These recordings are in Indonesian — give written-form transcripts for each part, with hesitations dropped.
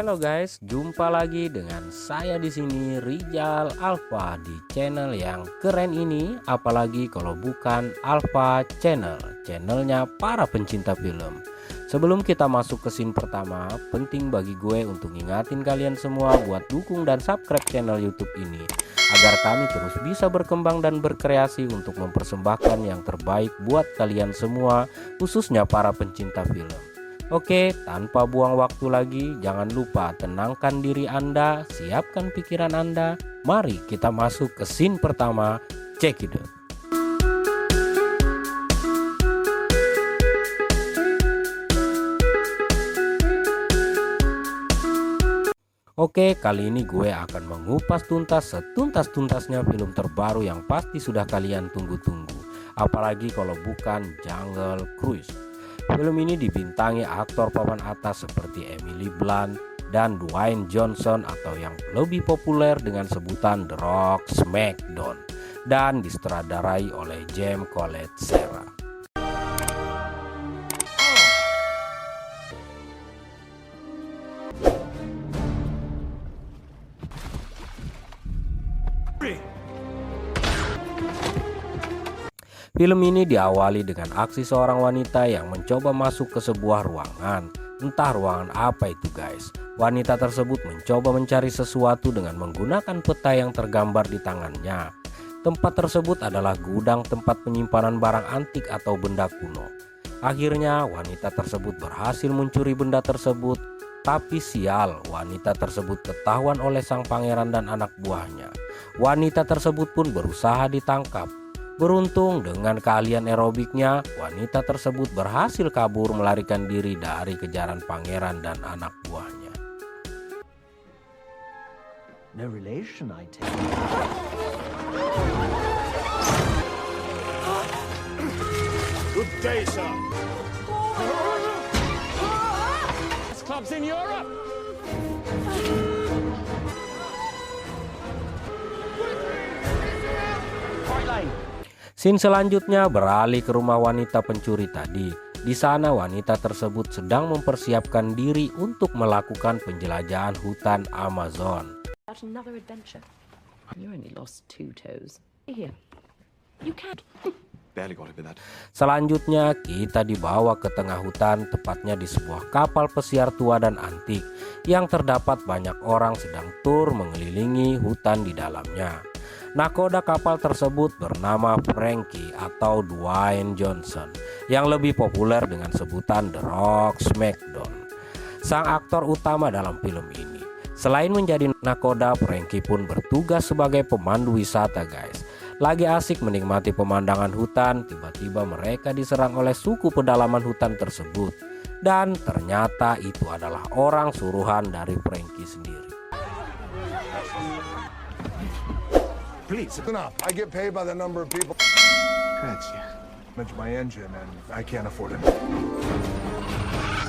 Halo guys, jumpa lagi dengan saya di sini Rizal Alfa di channel yang keren ini. Apalagi kalau bukan Alfa Channel, channelnya para pencinta film. Sebelum kita masuk ke scene pertama, penting bagi gue untuk ngingatin kalian semua buat dukung dan subscribe channel YouTube ini agar kami terus bisa berkembang dan berkreasi untuk mempersembahkan yang terbaik buat kalian semua, khususnya para pencinta film. Oke, tanpa buang waktu lagi, jangan lupa tenangkan diri Anda, siapkan pikiran Anda. Mari kita masuk ke scene pertama. Check it out. Oke, kali ini gue akan mengupas tuntas setuntas-tuntasnya film terbaru yang pasti sudah kalian tunggu-tunggu. Apalagi kalau bukan Jungle Cruise. Film ini dibintangi aktor papan atas seperti Emily Blunt dan Dwayne Johnson atau yang lebih populer dengan sebutan The Rock Smackdown, dan disutradarai oleh James Colette Serra. Film ini diawali dengan aksi seorang wanita yang mencoba masuk ke sebuah ruangan. Entah ruangan apa itu guys. Wanita tersebut mencoba mencari sesuatu dengan menggunakan peta yang tergambar di tangannya. Tempat tersebut adalah gudang tempat penyimpanan barang antik atau benda kuno. Akhirnya wanita tersebut berhasil mencuri benda tersebut. Tapi sial, wanita tersebut ketahuan oleh sang pangeran dan anak buahnya. Wanita tersebut pun berusaha ditangkap. Beruntung dengan keahlian aerobiknya, wanita tersebut berhasil kabur melarikan diri dari kejaran pangeran dan anak buahnya. No relation, I take. Good day, sir. Best clubs in Europe. Right lane. Scene selanjutnya beralih ke rumah wanita pencuri tadi. Di sana wanita tersebut sedang mempersiapkan diri untuk melakukan penjelajahan hutan Amazon. Another adventure. You only lost 2 toes. Here. You can't. Barely got it with that. Selanjutnya kita dibawa ke tengah hutan, tepatnya di sebuah kapal pesiar tua dan antik yang terdapat banyak orang sedang tur mengelilingi hutan di dalamnya. Nakoda kapal tersebut bernama Frankie atau Dwayne Johnson yang lebih populer dengan sebutan The Rock Smackdown, sang aktor utama dalam film ini. Selain menjadi nakoda, Frankie pun bertugas sebagai pemandu wisata guys. Lagi asik menikmati pemandangan hutan, tiba-tiba mereka diserang oleh suku pedalaman hutan tersebut. Dan ternyata itu adalah orang suruhan dari Frankie sendiri. Please. Enough. I get paid by the number of people. Grazie. Manage my engine, and I can't afford it.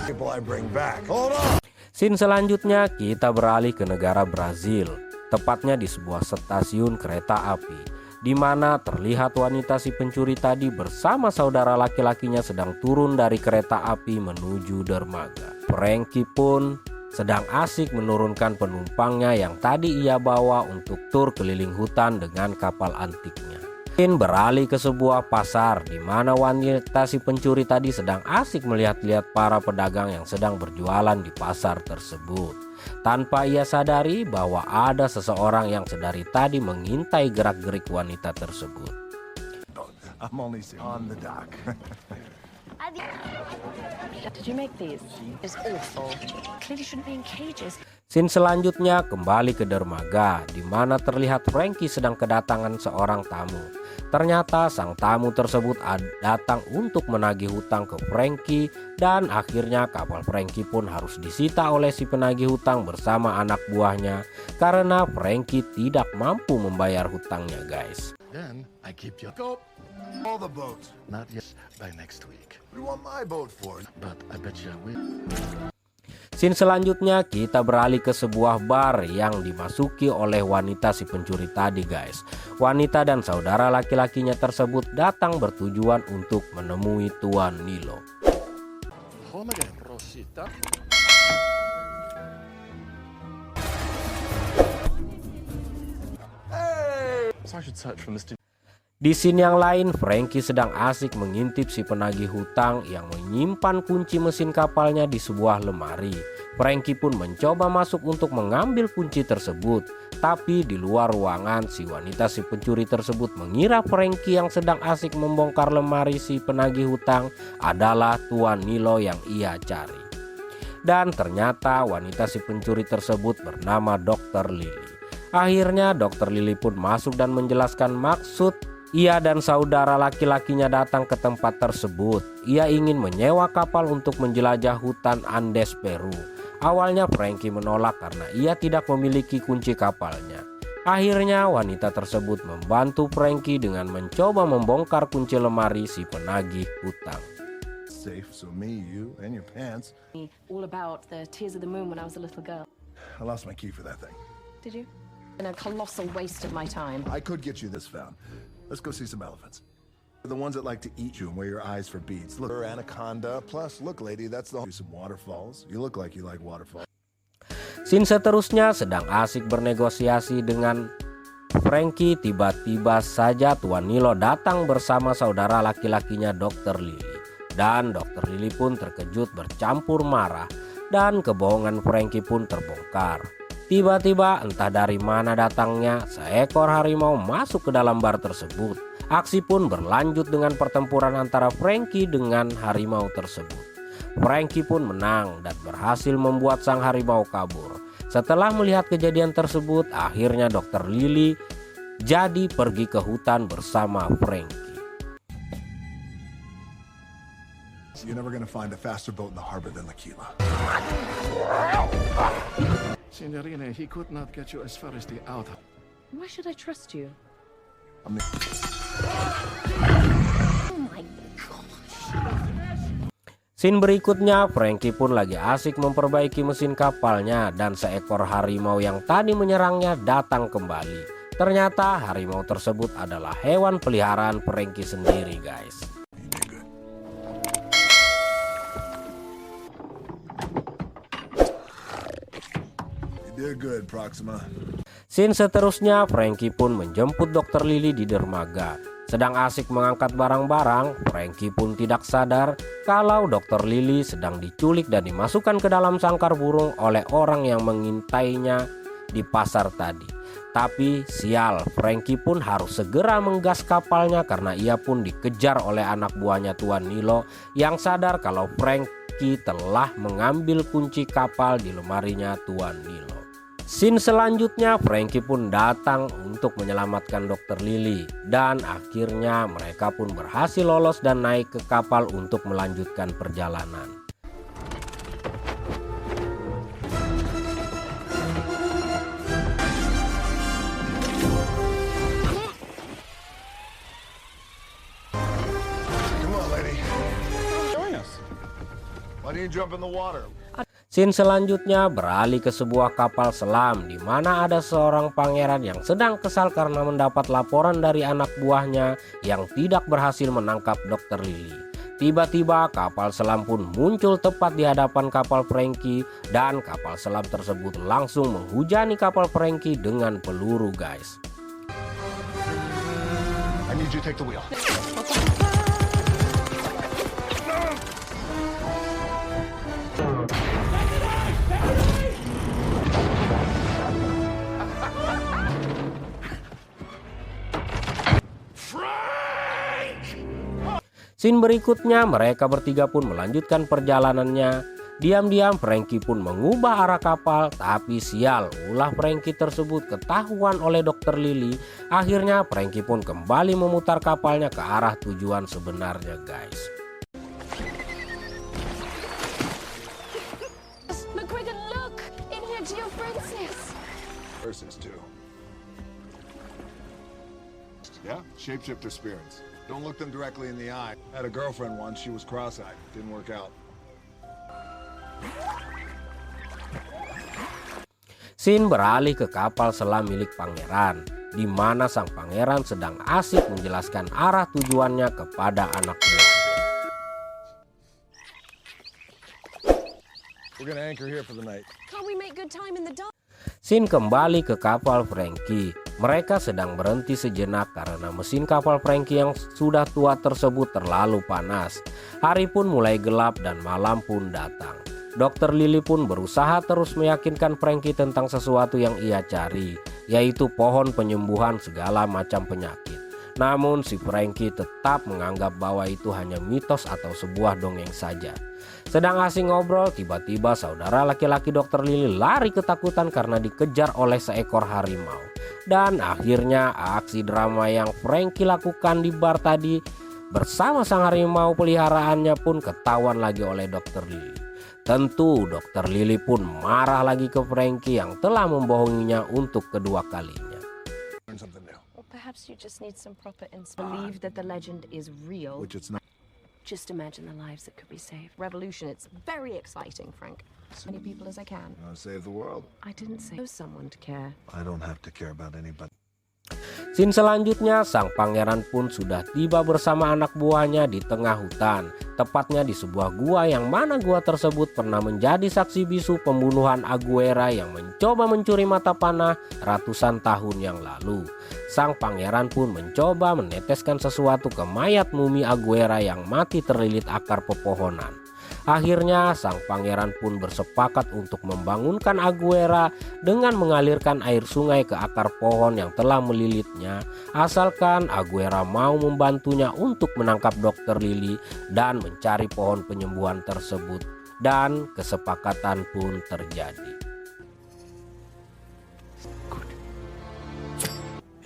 People I bring back. Hold on. Scene selanjutnya kita beralih ke negara Brazil, tepatnya di sebuah stasiun kereta api, di mana terlihat wanita si pencuri tadi bersama saudara laki-lakinya sedang turun dari kereta api menuju dermaga. Frankie pun sedang asik menurunkan penumpangnya yang tadi ia bawa untuk tur keliling hutan dengan kapal antiknya. Scene beralih ke sebuah pasar di mana wanita si pencuri tadi sedang asik melihat-lihat para pedagang yang sedang berjualan di pasar tersebut. Tanpa ia sadari bahwa ada seseorang yang sedari tadi mengintai gerak-gerik wanita tersebut. I'm only on the dock. Did you make these? It's awful. Clearly shouldn't be in cages. Scene selanjutnya kembali ke dermaga, di mana terlihat Frankie sedang kedatangan seorang tamu. Ternyata sang tamu tersebut datang untuk menagih hutang ke Frankie, dan akhirnya kapal Frankie pun harus disita oleh si penagih hutang bersama anak buahnya karena Frankie tidak mampu membayar hutangnya guys. Then I keep you. Go. All the boats. Not yet, by next week. What do you want my boat for? But I bet you I will. Scene selanjutnya kita beralih ke sebuah bar yang dimasuki oleh wanita si pencuri tadi guys. Wanita dan saudara laki-lakinya tersebut datang bertujuan untuk menemui Tuan Nilo. Home again, Rosita. So I should search for Mr. Di scene yang lain, Frankie sedang asik mengintip si penagih hutang yang menyimpan kunci mesin kapalnya di sebuah lemari. Frankie pun mencoba masuk untuk mengambil kunci tersebut. Tapi di luar ruangan, si pencuri tersebut mengira Frankie yang sedang asik membongkar lemari si penagih hutang adalah Tuan Nilo yang ia cari. Dan ternyata wanita si pencuri tersebut bernama Dr. Lily. Akhirnya Dr. Lily pun masuk dan menjelaskan maksud ia dan saudara laki-lakinya datang ke tempat tersebut. Ia ingin menyewa kapal untuk menjelajah hutan Andes Peru. Awalnya Frankie menolak karena ia tidak memiliki kunci kapalnya. Akhirnya wanita tersebut membantu Frankie dengan mencoba membongkar kunci lemari si penagih hutang. Safe, so me, you, and your pants. All about the Tears of the Moon when I was a little girl. I lost my key for that thing. Did you? And a colossal waste of my time. I could get you this found. Let's go see some elephants. The ones that like to eat you and wear your eyes for beads. Look, anaconda. Plus, look, lady, that's the some waterfalls. You look like you like waterfalls. Scene seterusnya sedang asik bernegosiasi dengan Frankie. Tiba-tiba saja Tuan Nilo datang bersama saudara laki-lakinya Dr. Lily. Dan Dr. Lily pun terkejut bercampur marah. Dan kebohongan Frankie pun terbongkar. Tiba-tiba entah dari mana datangnya seekor harimau masuk ke dalam bar tersebut. Aksi pun berlanjut dengan pertempuran antara Frankie dengan harimau tersebut. Frankie pun menang dan berhasil membuat sang harimau kabur. Setelah melihat kejadian tersebut, akhirnya Dr. Lily jadi pergi ke hutan bersama Frankie. You're never gonna find a faster boat in the harbor than L'Aquila. Signorina, he could not get you as far as the outer. Why should I trust you? I mean, Oh my gosh. Scene berikutnya, Frankie pun lagi asik memperbaiki mesin kapalnya dan seekor harimau yang tadi menyerangnya datang kembali. Ternyata harimau tersebut adalah hewan peliharaan Frankie sendiri, guys. you did good, Proxima. Scene seterusnya, Frankie pun menjemput Dr. Lily di dermaga. Sedang asik mengangkat barang-barang, Frankie pun tidak sadar kalau Dr. Lily sedang diculik dan dimasukkan ke dalam sangkar burung oleh orang yang mengintainya di pasar tadi. Tapi sial, Frankie pun harus segera menggas kapalnya karena ia pun dikejar oleh anak buahnya Tuan Nilo yang sadar kalau Frankie telah mengambil kunci kapal di lemarinya Tuan Nilo. Scene selanjutnya, Frankie pun datang untuk menyelamatkan Dr. Lily dan akhirnya mereka pun berhasil lolos dan naik ke kapal untuk melanjutkan perjalanan. Come on, lady. Join us. Why don't you jump in the water? Scene selanjutnya beralih ke sebuah kapal selam di mana ada seorang pangeran yang sedang kesal karena mendapat laporan dari anak buahnya yang tidak berhasil menangkap Dr. Lily. Tiba-tiba kapal selam pun muncul tepat di hadapan kapal Frankie dan kapal selam tersebut langsung menghujani kapal Frankie dengan peluru, guys. I need you to take the wheel. Scene berikutnya, mereka bertiga pun melanjutkan perjalanannya. Diam-diam Frankie pun mengubah arah kapal, tapi sial, ulah Frankie tersebut ketahuan oleh Dr. Lily. Akhirnya Frankie pun kembali memutar kapalnya ke arah tujuan sebenarnya, guys. McGregor, look! In here to your princess! Versus two. Yeah, shapeshifter spirits. Don't look them directly in the eye. I had a girlfriend once, she was cross-eyed. Didn't work out. Scene beralih ke kapal selam milik pangeran, di mana sang pangeran sedang asik menjelaskan arah tujuannya kepada anak buahnya. We're gonna anchor here for the night. Can't we make good time in the dark? Scene kembali ke kapal Frankie. Mereka sedang berhenti sejenak karena mesin kapal Frankie yang sudah tua tersebut terlalu panas. Hari pun mulai gelap dan malam pun datang. Dr. Lily pun berusaha terus meyakinkan Frankie tentang sesuatu yang ia cari, yaitu pohon penyembuhan segala macam penyakit. Namun si Frankie tetap menganggap bahwa itu hanya mitos atau sebuah dongeng saja. Sedang asing ngobrol, tiba-tiba saudara laki-laki Dr. Lily lari ketakutan karena dikejar oleh seekor harimau. Dan akhirnya aksi drama yang Frankie lakukan di bar tadi bersama sang harimau peliharaannya pun ketahuan lagi oleh Dr. Lily. Tentu Dr. Lily pun marah lagi ke Frankie yang telah membohonginya untuk kedua kalinya. Learn something new. Well, perhaps you just need some proper believe that the legend is real. Which it's not. Just imagine the lives that could be saved. Revolution, it's very exciting, Frank. As many people as I can. I want to save the world. I didn't say someone to care. I don't have to care about anybody. Scene selanjutnya, sang pangeran pun sudah tiba bersama anak buahnya di tengah hutan, tepatnya di sebuah gua yang mana gua tersebut pernah menjadi saksi bisu pembunuhan Aguera yang mencoba mencuri mata panah ratusan tahun yang lalu. Sang pangeran pun mencoba meneteskan sesuatu ke mayat mumi Aguera yang mati terlilit akar pepohonan. Akhirnya sang pangeran pun bersepakat untuk membangunkan Aguera dengan mengalirkan air sungai ke akar pohon yang telah melilitnya, asalkan Aguera mau membantunya untuk menangkap Dr. Lily dan mencari pohon penyembuhan tersebut. Dan kesepakatan pun terjadi. Good.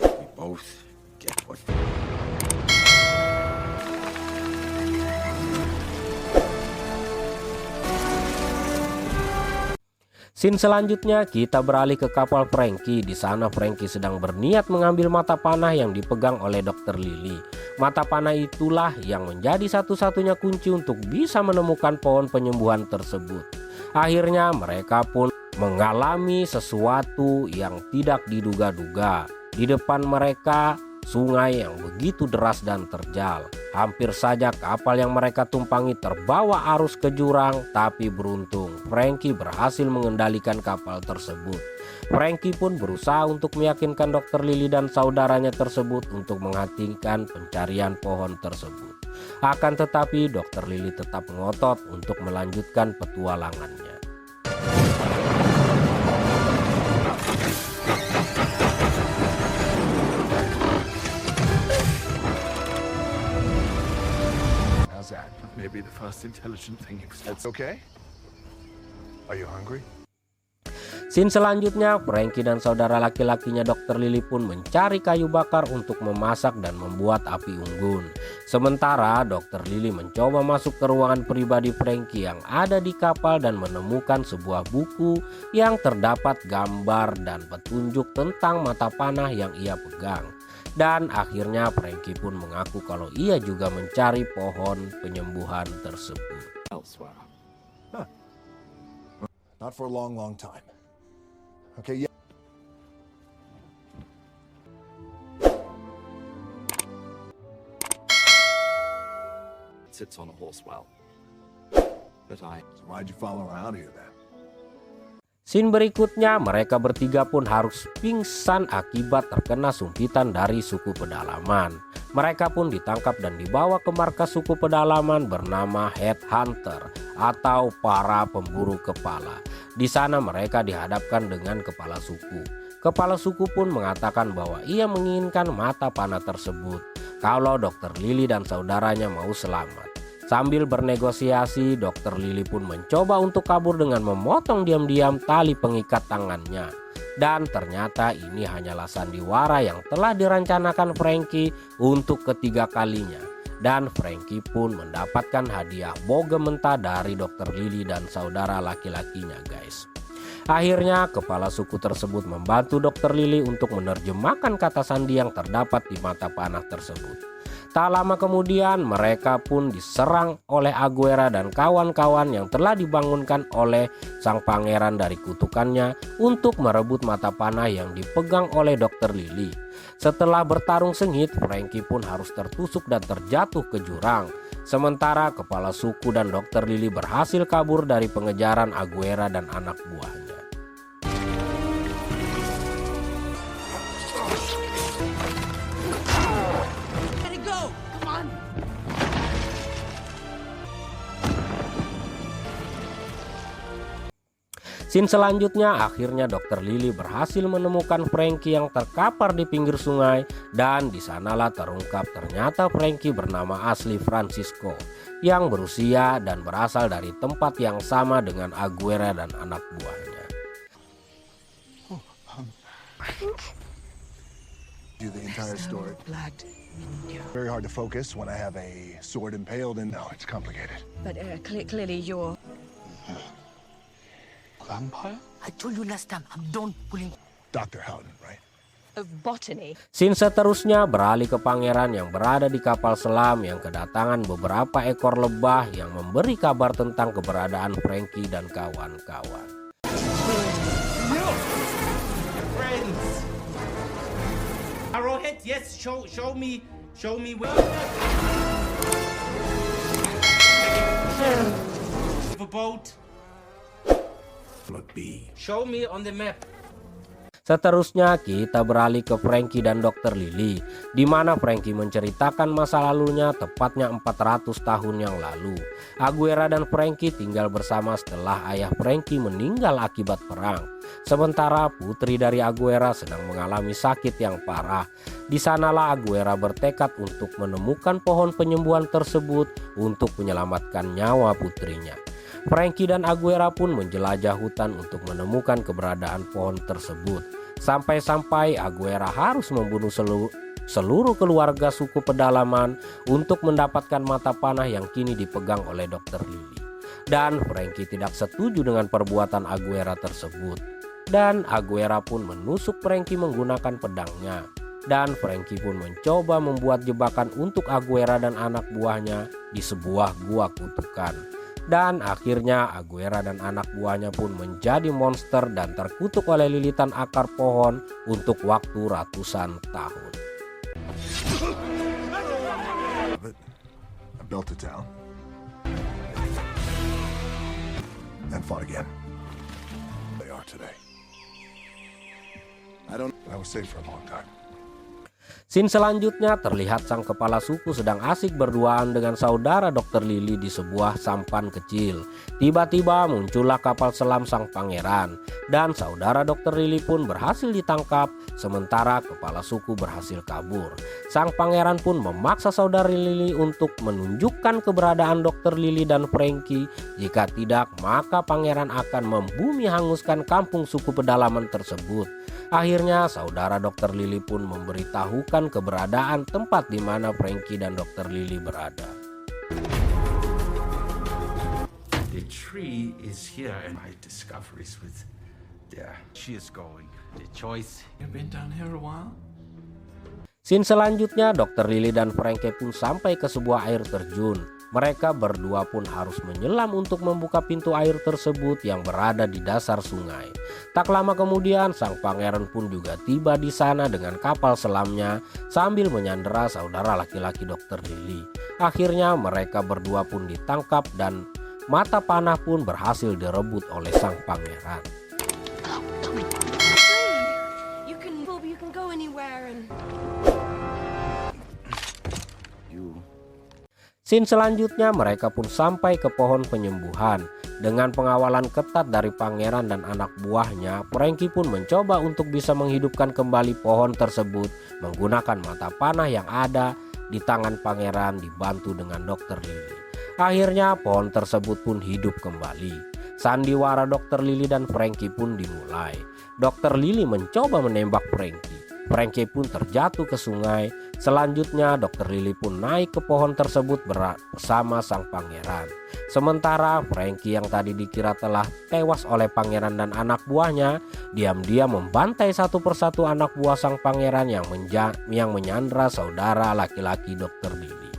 We both get what. Scene selanjutnya kita beralih ke kapal Frankie. Di sana Frankie sedang berniat mengambil mata panah yang dipegang oleh Dr. Lily. Mata panah itulah yang menjadi satu-satunya kunci untuk bisa menemukan pohon penyembuhan tersebut. Akhirnya mereka pun mengalami sesuatu yang tidak diduga-duga. Di depan mereka sungai yang begitu deras dan terjal. Hampir saja kapal yang mereka tumpangi terbawa arus ke jurang, tapi beruntung Frankie berhasil mengendalikan kapal tersebut. Frankie pun berusaha untuk meyakinkan Dr. Lily dan saudaranya tersebut untuk menghentikan pencarian pohon tersebut. Akan tetapi Dr. Lily tetap ngotot untuk melanjutkan petualangannya. Maybe the first intelligent thing you've said. It's okay? Are you hungry? Scene selanjutnya, Frankie dan saudara laki-lakinya Dr. Lily pun mencari kayu bakar untuk memasak dan membuat api unggun. Sementara Dr. Lily mencoba masuk ke ruangan pribadi Frankie yang ada di kapal dan menemukan sebuah buku yang terdapat gambar dan petunjuk tentang mata panah yang ia pegang. Dan akhirnya Frankie pun mengaku kalau ia juga mencari pohon penyembuhan tersebut. Elsewhere. Not for a long, long time. Okay, yeah. It sits on a horse well. But So why'd you follow her out here then? Scene berikutnya, mereka bertiga pun harus pingsan akibat terkena sumpitan dari suku pedalaman. Mereka pun ditangkap dan dibawa ke markas suku pedalaman bernama Headhunter atau para pemburu kepala. Di sana mereka dihadapkan dengan kepala suku. Kepala suku pun mengatakan bahwa ia menginginkan mata panah tersebut kalau Dr. Lily dan saudaranya mau selamat. Sambil bernegosiasi, Dr. Lily pun mencoba untuk kabur dengan memotong diam-diam tali pengikat tangannya. Dan ternyata ini hanyalah sandiwara yang telah dirancanakan Frankie untuk ketiga kalinya. Dan Frankie pun mendapatkan hadiah bogem mentah dari Dr. Lily dan saudara laki-lakinya, guys. Akhirnya kepala suku tersebut membantu Dr. Lily untuk menerjemahkan kata sandi yang terdapat di mata panah tersebut. Tak lama kemudian mereka pun diserang oleh Aguera dan kawan-kawan yang telah dibangunkan oleh sang pangeran dari kutukannya untuk merebut mata panah yang dipegang oleh Dr. Lily. Setelah bertarung sengit, Frankie pun harus tertusuk dan terjatuh ke jurang. Sementara kepala suku dan Dr. Lily berhasil kabur dari pengejaran Aguera dan anak buahnya. Scene selanjutnya, akhirnya Dr. Lily berhasil menemukan Frankie yang terkapar di pinggir sungai, dan di sanalah terungkap ternyata Frankie bernama asli Francisco yang berusia dan berasal dari tempat yang sama dengan Aguera dan anak buahnya. Do the entire story. Very hard to focus when I have a sword impaled, and no, it's complicated. But clearly you're... Vampire? I told you last time, I'm done pulling. Dr. Howden, right? of botany. Scene seterusnya beralih ke pangeran yang berada di kapal selam yang kedatangan beberapa ekor lebah yang memberi kabar tentang keberadaan Frankie dan kawan-kawan. Friends. Arrowhead, yes, show me where. The boat. Show me on the map. Seterusnya kita beralih ke Frankie dan Dr. Lily, di mana Frankie menceritakan masa lalunya tepatnya 400 tahun yang lalu. Aguera dan Frankie tinggal bersama setelah ayah Frankie meninggal akibat perang. Sementara putri dari Aguera sedang mengalami sakit yang parah. Di sanalah Aguera bertekad untuk menemukan pohon penyembuhan tersebut untuk menyelamatkan nyawa putrinya. Frankie dan Aguera pun menjelajah hutan untuk menemukan keberadaan pohon tersebut. Sampai-sampai Aguera harus membunuh seluruh keluarga suku pedalaman untuk mendapatkan mata panah yang kini dipegang oleh Dr. Lily. Dan Frankie tidak setuju dengan perbuatan Aguera tersebut. Dan Aguera pun menusuk Frankie menggunakan pedangnya. Dan Frankie pun mencoba membuat jebakan untuk Aguera dan anak buahnya di sebuah gua kutukan. Dan akhirnya Aguera dan anak buahnya pun menjadi monster dan terkutuk oleh lilitan akar pohon untuk waktu ratusan tahun. I built it down and fought again. They are today. I was safe for a long time. Scene selanjutnya terlihat sang kepala suku sedang asik berduaan dengan saudara Dr. Lily di sebuah sampan kecil. Tiba-tiba muncullah kapal selam sang pangeran dan saudara Dr. Lily pun berhasil ditangkap sementara kepala suku berhasil kabur. Sang pangeran pun memaksa saudara Lily untuk menunjukkan keberadaan Dr. Lily dan Frankie. Jika tidak, maka pangeran akan membumi hanguskan kampung suku pedalaman tersebut. Akhirnya saudara Dr. Lily pun memberitahukan keberadaan tempat di mana Frankie dan Dr. Lily berada. The tree is here and my discoveries with there. She is going. The choice. You've been down here a while? Scene selanjutnya Dr. Lily dan Frankie pun sampai ke sebuah air terjun. Mereka berdua pun harus menyelam untuk membuka pintu air tersebut yang berada di dasar sungai. Tak lama kemudian sang pangeran pun juga tiba di sana dengan kapal selamnya sambil menyandera saudara laki-laki Dr. Lily. Akhirnya mereka berdua pun ditangkap dan mata panah pun berhasil direbut oleh sang pangeran. You can go anywhere and... Scene selanjutnya mereka pun sampai ke pohon penyembuhan. Dengan pengawalan ketat dari pangeran dan anak buahnya, Frankie pun mencoba untuk bisa menghidupkan kembali pohon tersebut menggunakan mata panah yang ada di tangan pangeran dibantu dengan Dr. Lily. Akhirnya pohon tersebut pun hidup kembali. Sandiwara Dr. Lily dan Frankie pun dimulai. Dr. Lily mencoba menembak Frankie. Frankie pun terjatuh ke sungai. Selanjutnya Dr. Lily pun naik ke pohon tersebut bersama sang pangeran. Sementara Frankie yang tadi dikira telah tewas oleh pangeran dan anak buahnya, diam-diam membantai satu persatu anak buah sang pangeran yang menyandra saudara laki-laki Dr. Lily.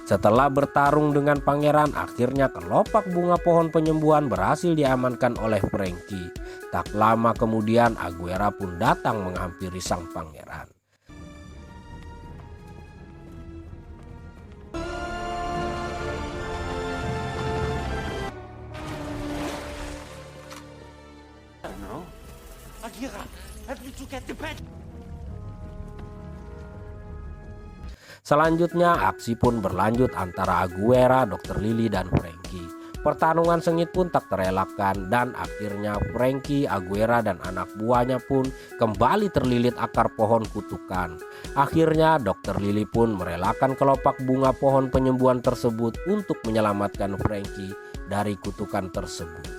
Setelah bertarung dengan pangeran, akhirnya kelopak bunga pohon penyembuhan berhasil diamankan oleh Frankie. Tak lama kemudian Aguera pun datang menghampiri sang pangeran. Selanjutnya aksi pun berlanjut antara Aguera, Dr. Lily dan Frankie. Pertarungan sengit pun tak terelakkan dan akhirnya Frankie, Aguera dan anak buahnya pun kembali terlilit akar pohon kutukan. Akhirnya Dr. Lily pun merelakan kelopak bunga pohon penyembuhan tersebut untuk menyelamatkan Frankie dari kutukan tersebut.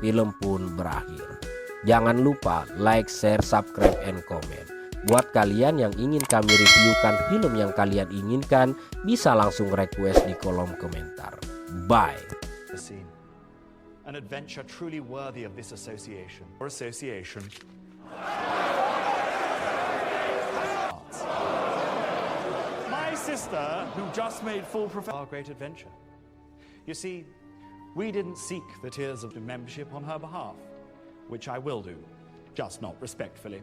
Film pun berakhir. Jangan lupa like, share, subscribe, and comment. Buat kalian yang ingin kami reviewkan film yang kalian inginkan, bisa langsung request di kolom komentar. Bye! The scene. An adventure truly worthy of this association. Or association. My sister, who just made full profession. Our great adventure. You see, we didn't seek the tears of membership on her behalf, which I will do, just not respectfully.